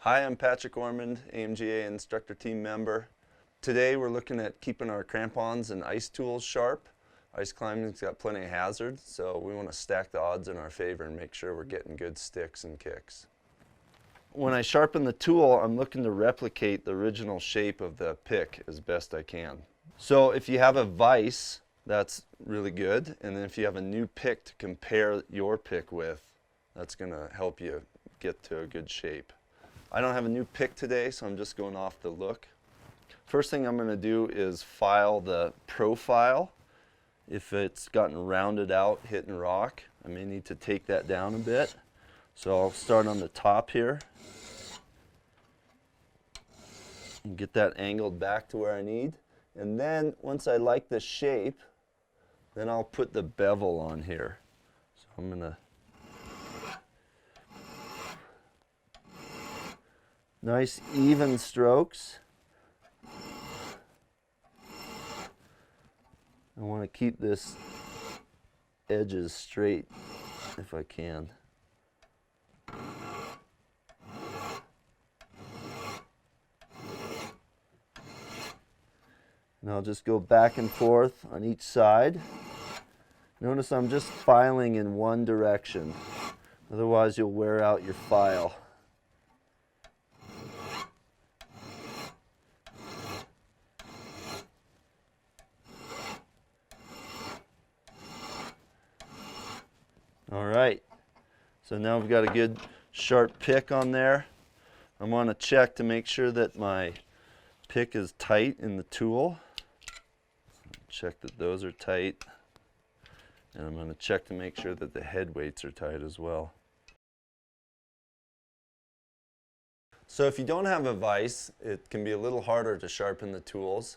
Hi, I'm Patrick Ormond, AMGA instructor team member. Today we're looking at keeping our crampons and ice tools sharp. Ice climbing's got plenty of hazards, so we want to stack the odds in our favor and make sure we're getting good sticks and kicks. When I sharpen the tool, I'm looking to replicate the original shape of the pick as best I can. So if you have a vise, that's really good, and then if you have a new pick to compare your pick with, that's going to help you get to a good shape. I don't have a new pick today, so I'm just going off the look. First thing I'm going to do is file the profile. If it's gotten rounded out hitting rock, I may need to take that down a bit. So I'll start on the top here and get that angled back to where I need. And then once I like the shape, then I'll put the bevel on here. So I'm going to nice even strokes. I want to keep this edges straight if I can. And I'll just go back and forth on each side. Notice I'm just filing in one direction. Otherwise you'll wear out your file. All right, so now we've got a good sharp pick on there. I want to check to make sure that my pick is tight in the tool. Check that those are tight. And I'm going to check to make sure that the head weights are tight as well. So if you don't have a vise, it can be a little harder to sharpen the tools.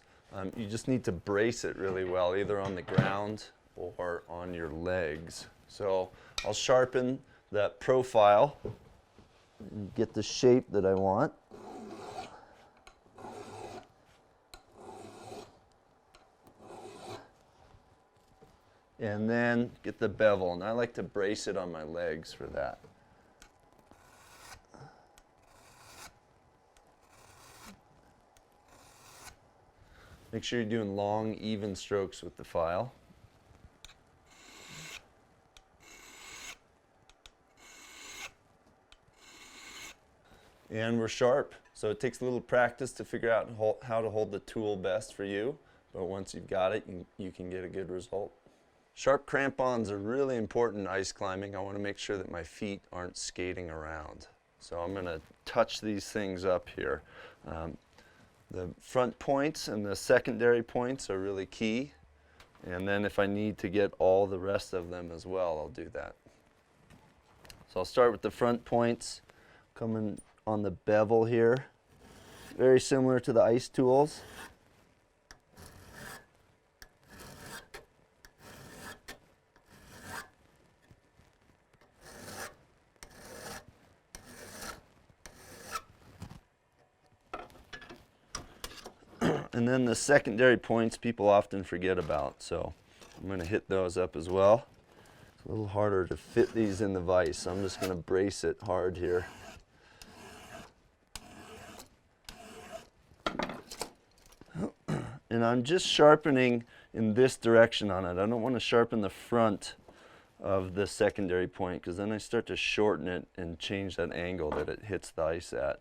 You just need to brace it really well, either on the ground or on your legs. So I'll sharpen that profile and get the shape that I want. And then get the bevel, and I like to brace it on my legs for that. Make sure you're doing long, even strokes with the file. And we're sharp. So it takes a little practice to figure out how to hold the tool best for you, but once you've got it, you can get a good result. Sharp crampons are really important in ice climbing. I want to make sure that my feet aren't skating around. So I'm going to touch these things up here. The front points and the secondary points are really key. And then if I need to get all the rest of them as well, I'll do that. So I'll start with the front points, coming on the bevel here. Very similar to the ice tools. And then the secondary points people often forget about, so I'm going to hit those up as well. It's a little harder to fit these in the vise, so I'm just going to brace it hard here. And I'm just sharpening in this direction on it. I don't want to sharpen the front of the secondary point, because then I start to shorten it and change that angle that it hits the ice at.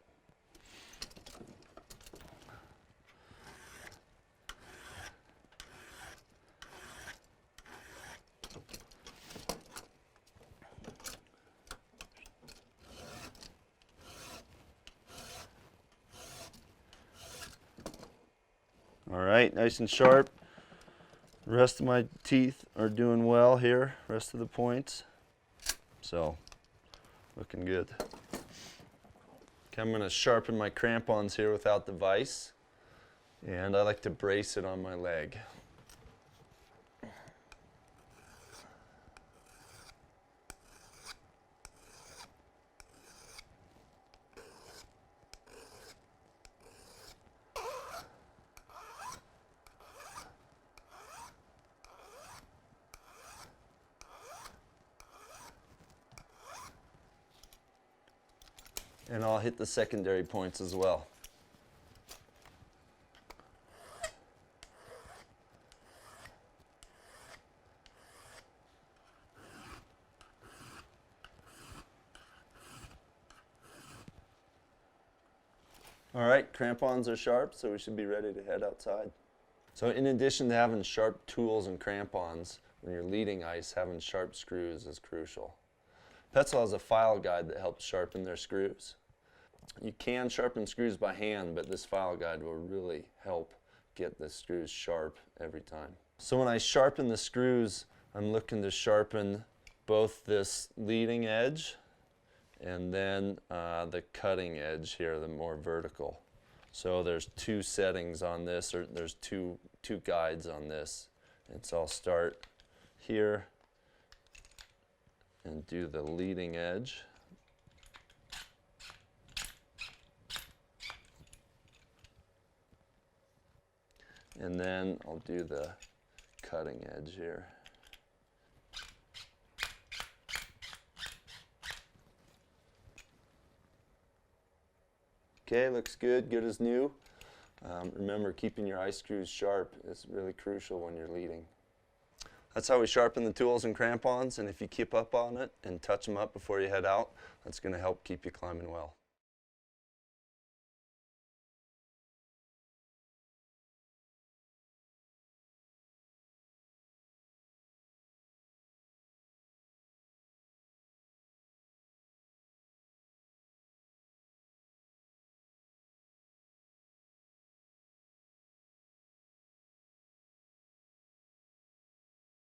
All right, nice and sharp. The rest of my teeth are doing well here, rest of the points. So, looking good. Okay, I'm going to sharpen my crampons here without the vise. And I like to brace it on my leg. And I'll hit the secondary points as well. All right, crampons are sharp, so we should be ready to head outside. So in addition to having sharp tools and crampons, when you're leading ice, having sharp screws is crucial. Petzl has a file guide that helps sharpen their screws. You can sharpen screws by hand, but this file guide will really help get the screws sharp every time. So when I sharpen the screws, I'm looking to sharpen both this leading edge and then the cutting edge here, the more vertical. So there's two settings on this, or there's two guides on this. And so I'll start here and do the leading edge. And then I'll do the cutting edge here. Okay, looks good, good as new. Remember, keeping your ice screws sharp is really crucial when you're leading. That's how we sharpen the tools and crampons, and if you keep up on it and touch them up before you head out, that's going to help keep you climbing well.